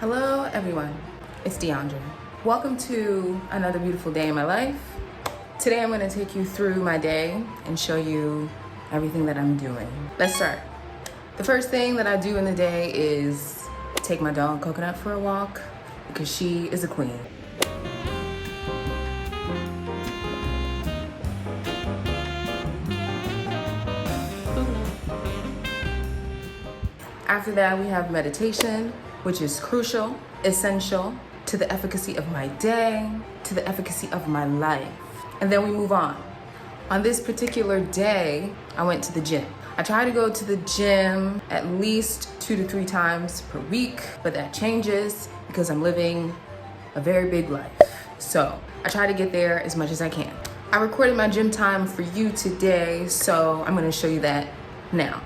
Hello everyone, it's DIANDRA. Welcome to another beautiful day in my life. Today I'm going to take you through my day and show you everything that I'm doing. Let's start. The first thing that I do in the day is take my dog Coconut for a walk because she is a queen. After that, we have meditation, which is crucial, essential to the efficacy of my day, to the efficacy of my life. And then we move on. On this particular day, I went to the gym. I try to go to the gym at least 2 to 3 times per week, but that changes because I'm living a very big life. So I try to get there as much as I can. I recorded my gym time for you today, so I'm gonna show you that now.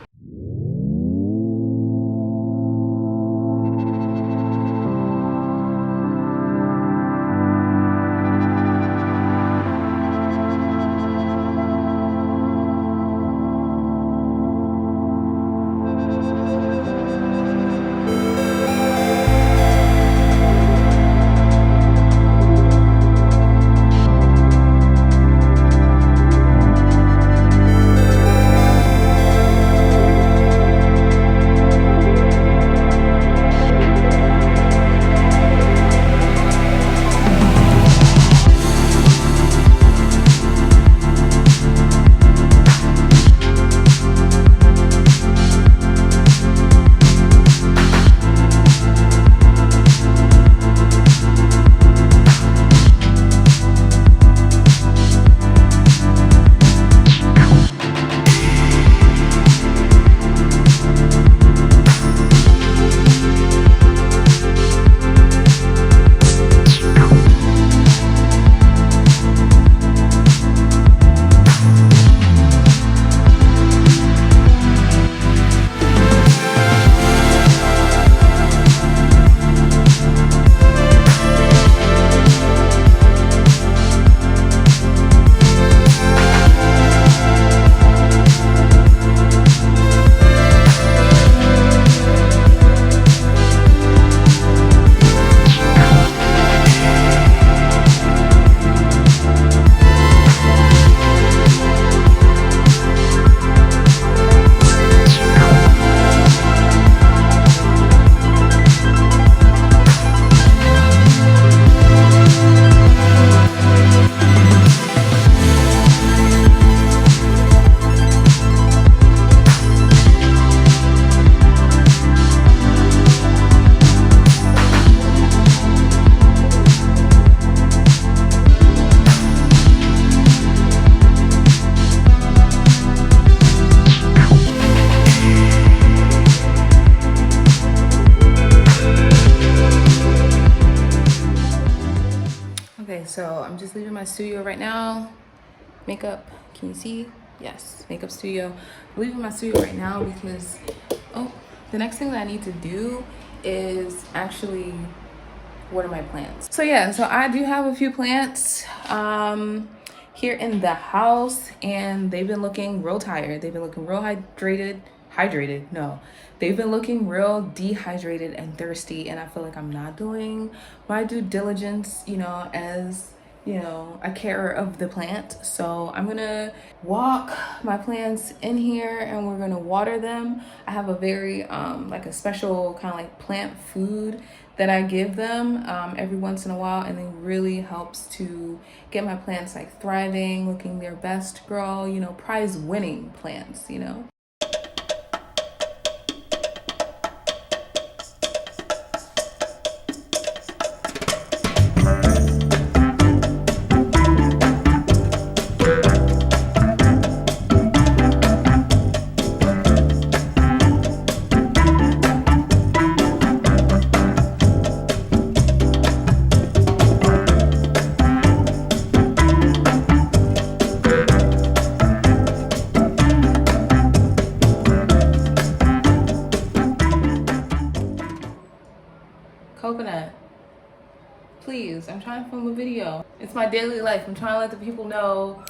Okay, so I'm just leaving my studio right now. Makeup, can you see? Yes, makeup studio. I'm leaving my studio right now because, the next thing that I need to do is actually water my plants. So yeah, so I do have a few plants here in the house and they've been looking real tired. They've been looking real they've been looking real dehydrated and thirsty, and I feel like I'm not doing my due diligence, as a carer of the plant. So I'm gonna walk my plants in here and we're gonna water them. I have a very like a special kind of like plant food that I give them every once in a while, and it really helps to get my plants like thriving, looking their best, girl, prize winning plants, Coconut, please, I'm trying to film a video. It's my daily life. I'm trying to let the people know.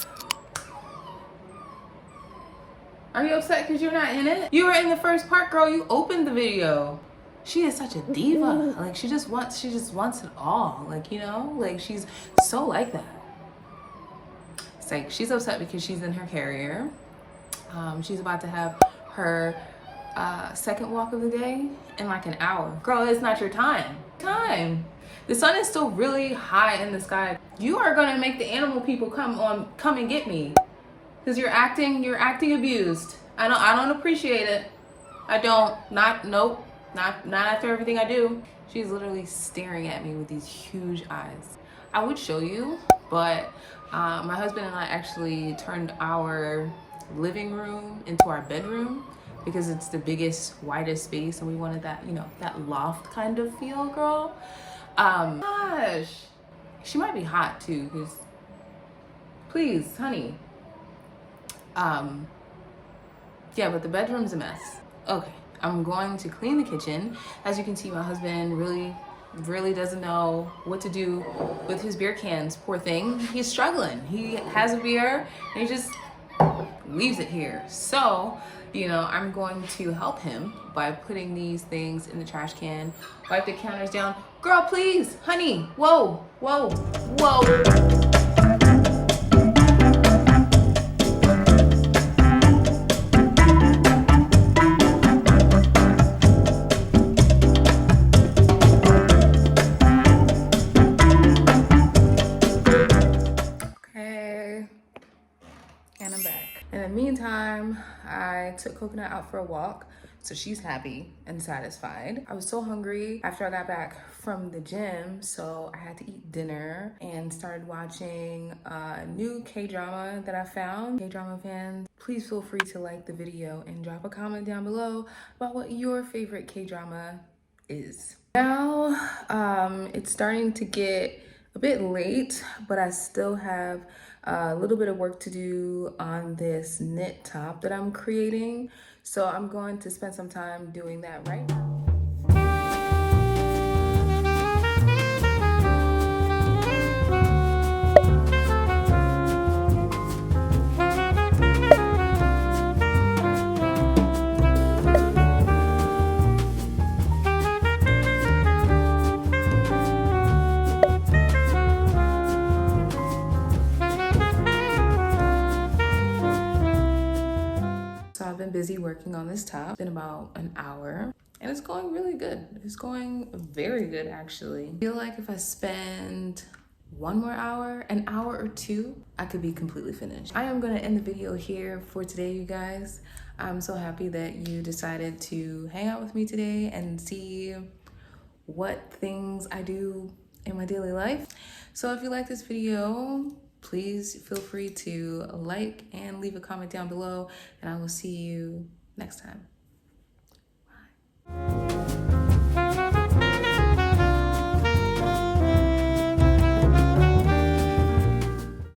Are you upset because you're not in it? You were in the first part, girl. You opened the video. she is such a diva. Like she just wants it all. Like, you know, like she's so like that. It's like she's upset because she's in her carrier. She's about to have her second walk of the day in like an hour. Girl, it's not your time. The sun is still really high in the sky. You are gonna make the animal people come and get me. Because you're acting abused. I don't appreciate it. I don't. Nope. Not after everything I do. She's literally staring at me with these huge eyes. I would show you, but my husband and I actually turned our living room into our bedroom because it's the biggest, widest space, and we wanted that, you know, that loft kind of feel, girl. Gosh, she might be hot too, because please, honey. Yeah, but the bedroom's a mess. Okay, I'm going to clean the kitchen. As you can see, my husband really doesn't know what to do with his beer cans. Poor thing, he's struggling. He has a beer and he just leaves it here. So, you know, I'm going to help him by putting these things in the trash can, wipe the counters down. Girl, please, honey, whoa. And I'm back. In the meantime, I took Coconut out for a walk, so she's happy and satisfied. I was so hungry after I got back from the gym, so I had to eat dinner and started watching a new K-drama that I found. K-drama fans, please feel free to like the video and drop a comment down below about what your favorite K-drama is. Now, it's starting to get a bit late, but I still have a little bit of work to do on this knit top that I'm creating. So I'm going to spend some time doing that right now. I've been busy working on this top. It's been about an hour and it's going really good. It's going very good, actually. I feel like if I spend one more hour, an hour or two, I could be completely finished. I am gonna end the video here for today, you guys. I'm so happy that you decided to hang out with me today and see what things I do in my daily life. So if you like this video, please feel free to like and leave a comment down below, and I will see you next time. Bye.